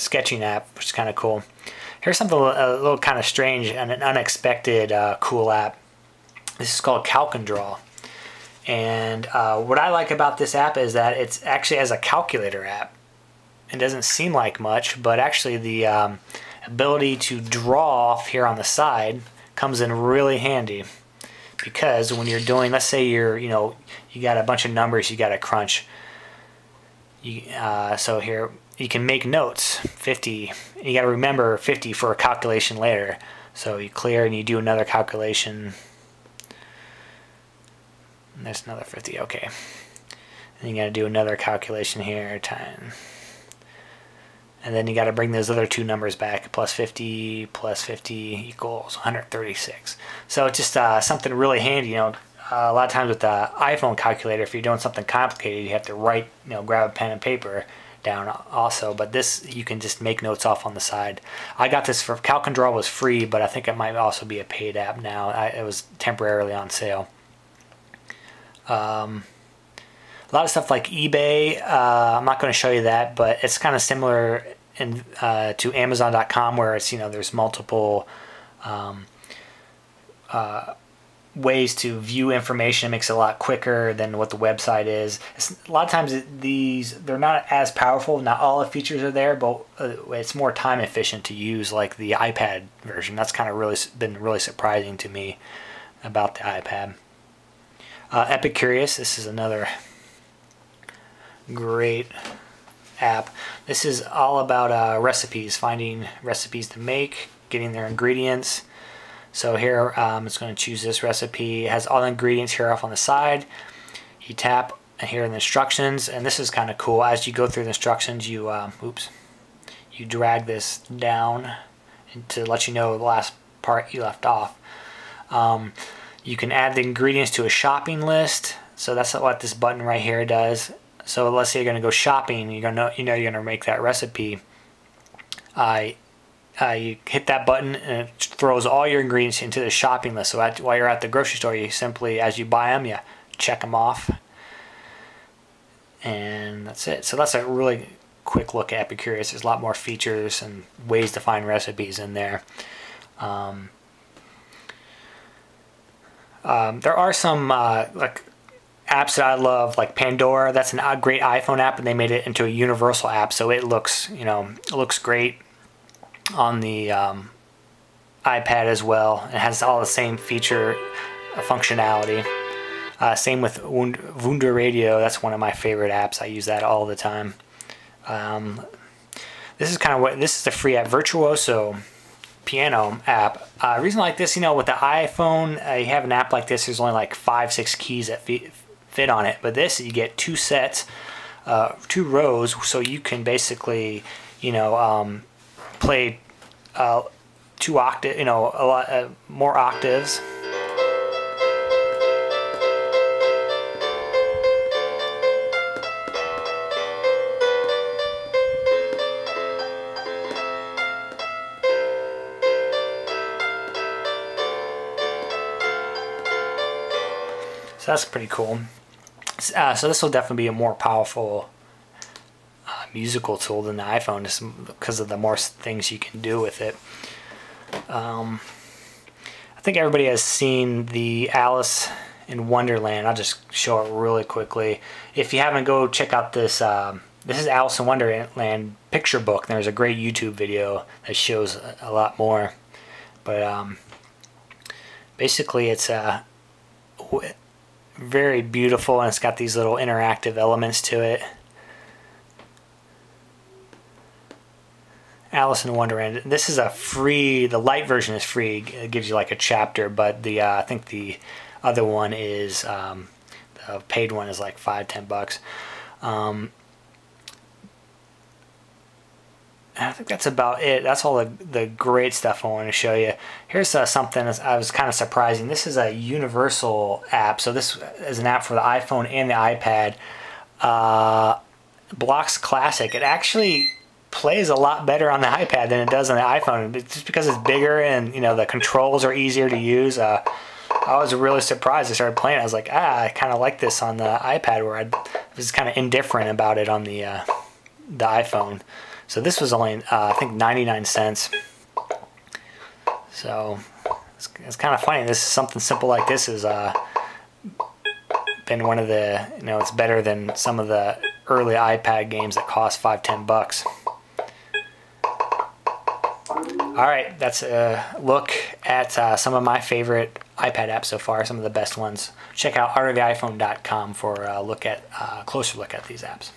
sketching app, which is kind of cool. Here's something a little kind of strange and an unexpected cool app. This is called Calc Draw. And what I like about this app is that it's actually as a calculator app. It doesn't seem like much, but actually the ability to draw off here on the side comes in really handy, because when you're doing, let's say you got a bunch of numbers you got to crunch. So here you can make notes, 50. You got to remember 50 for a calculation later. So you clear and you do another calculation. And there's another 50. Okay. And you got to do another calculation here, time. And then you got to bring those other two numbers back. Plus 50 equals 136. So it's just something really handy. A lot of times with the iPhone calculator, if you're doing something complicated, you have to write, grab a pen and paper down also. But this, you can just make notes off on the side. I got this for Calc Draw, was free, but I think it might also be a paid app now. It was temporarily on sale. A lot of stuff like eBay, I'm not going to show you that, but it's kind of similar to Amazon.com, where it's, there's multiple ways to view information. It makes it a lot quicker than what the website is. A lot of times they're not as powerful. Not all the features are there, but it's more time efficient to use, like the iPad version. That's kind of been really surprising to me about the iPad. Epicurious, this is another great app. This is all about recipes, finding recipes to make, getting their ingredients. So here I'm just going to choose this recipe. It has all the ingredients here off on the side. You tap here in the instructions, and this is kind of cool. As you go through the instructions, you you drag this down to let you know the last part you left off. You can add the ingredients to a shopping list. So that's what this button right here does. So let's say you're going to go shopping. You're going to make that recipe. You hit that button and it throws all your ingredients into the shopping list. So while you're at the grocery store, you simply, as you buy them, you check them off, and that's it. So that's a really quick look at Epicurious. There's a lot more features and ways to find recipes in there. There are some like apps that I love, like Pandora. That's a great iPhone app, and they made it into a universal app, so it looks, it looks great on the iPad as well. It has all the same feature functionality. Same with Wunder Radio. That's one of my favorite apps. I use that all the time. This is the free app, Virtuoso piano app. Reason like this, with the iPhone, you have an app like this, there's only like 5-6 keys that fit on it. But this, you get two sets, 2 rows, so you can basically, play 2 octaves, a lot more octaves. So that's pretty cool. So this will definitely be a more powerful musical tool than the iPhone, just because of the more things you can do with it. I think everybody has seen the Alice in Wonderland. I'll just show it really quickly. If you haven't, go check out this. This is Alice in Wonderland picture book. There's a great YouTube video that shows a lot more. But basically, it's very beautiful, and it's got these little interactive elements to it. Alice in Wonderland. This is a free, the Lite version is free. It gives you like a chapter, but the I think the other one is, the paid one is like $5-10 bucks. I think that's about it. That's all the great stuff I want to show you. Here's something I was kind of surprising. This is a universal app. So this is an app for the iPhone and the iPad. BlocksClassic. It actually plays a lot better on the iPad than it does on the iPhone. It's just because it's bigger and the controls are easier to use. I was really surprised. I started playing. I was like, I kind of like this on the iPad, where I was kind of indifferent about it on the iPhone. So this was only, I think, 99 cents. So it's kind of funny. This is something simple like this has been one of the, it's better than some of the early iPad games that cost $5-10. All right, that's a look at some of my favorite iPad apps so far, some of the best ones. Check out artoftheiphone.com for a closer look at these apps.